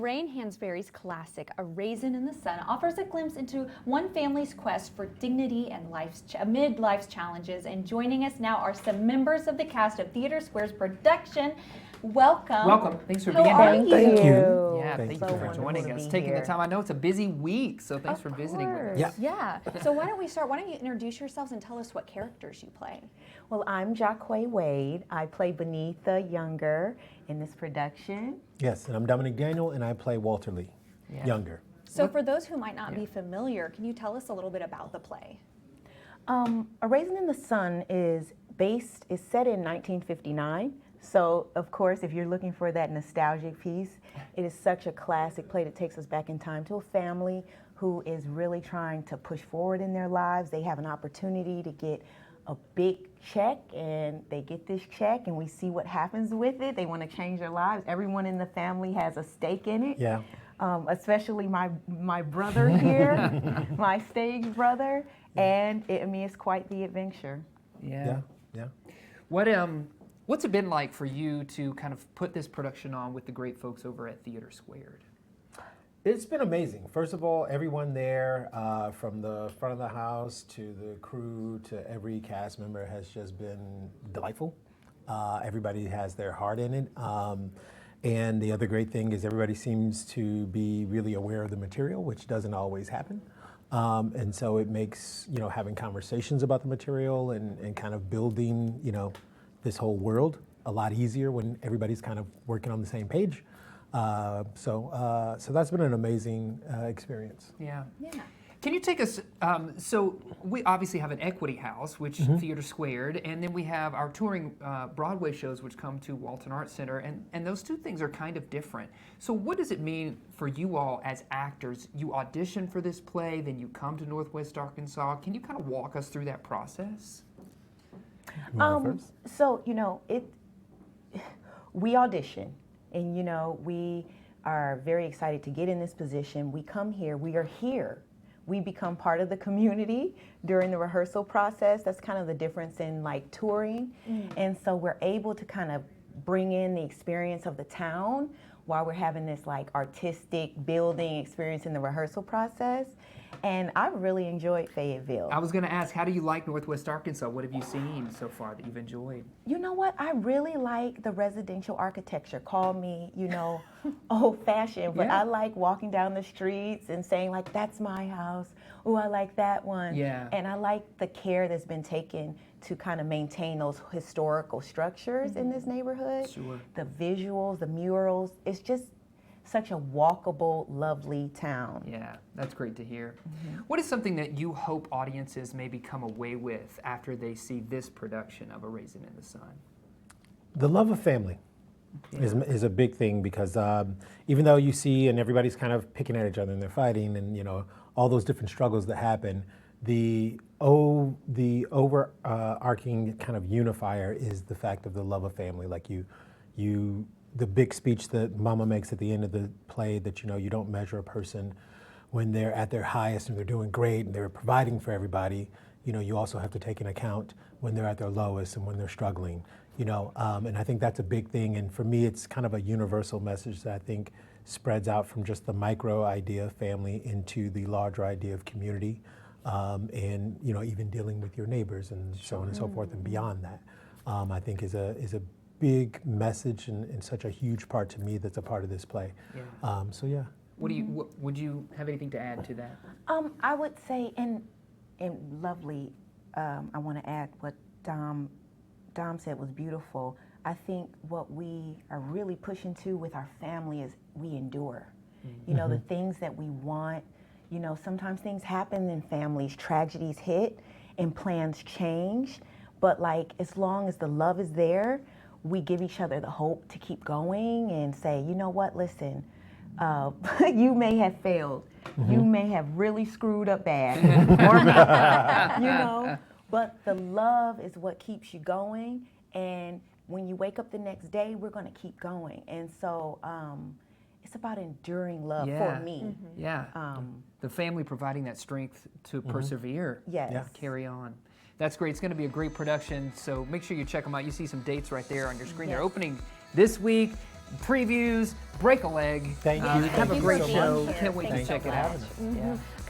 Lorraine Hansberry's classic, A Raisin in the Sun, offers a glimpse into one family's quest for dignity and amid life's challenges. And joining us now are some members of the cast of Theater Square's production. Welcome. Welcome. Thanks for How being are here. you? Thank you. Yeah, thank you for joining us, taking the time. I know it's a busy week, so thanks for visiting with us. Yeah. So why don't we start? Why don't you introduce yourselves and tell us what characters you play? Well, I'm Jacquay Wade. I play Beneatha Younger in this production. Yes, and I'm Dominic Daniel, and I play Walter Lee, Younger. So for those who might not be familiar, can you tell us a little bit about the play? A Raisin in the Sun is set in 1959. So, of course, if you're looking for that nostalgic piece, it is such a classic play that takes us back in time to a family who is really trying to push forward in their lives. They have an opportunity to get a big check, and they get this check, and we see what happens with it. They want to change their lives. Everyone in the family has a stake in it. Yeah. Especially my brother here, my stage brother, and it's quite the adventure. Yeah. Yeah. What's it been like for you to kind of put this production on with the great folks over at Theater Squared? It's been amazing. First of all, everyone there, from the front of the house to the crew to every cast member, has just been delightful. Everybody has their heart in it. And the other great thing is everybody seems to be really aware of the material, which doesn't always happen. And so it makes, having conversations about the material and kind of building, this whole world a lot easier when everybody's kind of working on the same page. So that's been an amazing experience. Yeah. Yeah. Can you take us, so we obviously have an equity house, which Theater Squared, and then we have our touring Broadway shows, which come to Walton Arts Center, and those two things are kind of different. So what does it mean for you all as actors? You audition for this play, then you come to Northwest Arkansas. Can you kind of walk us through that process? So, we audition, and, we are very excited to get in this position. We come here, we are here. We become part of the community during the rehearsal process. That's kind of the difference in touring. And so we're able to kind of bring in the experience of the town while we're having this artistic building experience in the rehearsal process. And I really enjoyed Fayetteville. I was going to ask, how do you like Northwest Arkansas? What have you seen so far that you've enjoyed? You know what? I really like the residential architecture. Call me, old-fashioned, but I like walking down the streets and saying, that's my house. Oh, I like that one. Yeah. And I like the care that's been taken to kind of maintain those historical structures in this neighborhood. Sure. The visuals, the murals. It's just such a walkable, lovely town. Yeah, that's great to hear. What is something that you hope audiences maybe come away with after they see this production of A Raisin in the Sun? The love of family is a big thing, because even though you see and everybody's kind of picking at each other and they're fighting and all those different struggles that happen, the overarching kind of unifier is the fact of the love of family. The big speech that Mama makes at the end of the play, that you don't measure a person when they're at their highest and they're doing great and they're providing for everybody. You also have to take into account when they're at their lowest and when they're struggling. And I think that's a big thing. And for me, it's kind of a universal message that I think spreads out from just the micro idea of family into the larger idea of community, and even dealing with your neighbors and so on and so forth and beyond that. I think is a big message and such a huge part to me that's a part of this play. Yeah. So yeah. Would you have anything to add to that? I would say, and lovely, I want to add what Dom said was beautiful. I think what we are really pushing to with our family is we endure. The things that we want, sometimes things happen in families, tragedies hit, and plans change. But as long as the love is there, we give each other the hope to keep going and say, you know what, listen, you may have failed. You may have really screwed up bad. But the love is what keeps you going. And when you wake up the next day, we're going to keep going. And so it's about enduring love for me. Yeah. The family providing that strength to persevere. Yes. Carry on. That's great. It's going to be a great production, so make sure you check them out. You see some dates right there on your screen. They're opening this week. previews, break a leg. Thank you. Have Thank a you great so show. much. Can't wait to Thank check you it for out. having us. Yeah.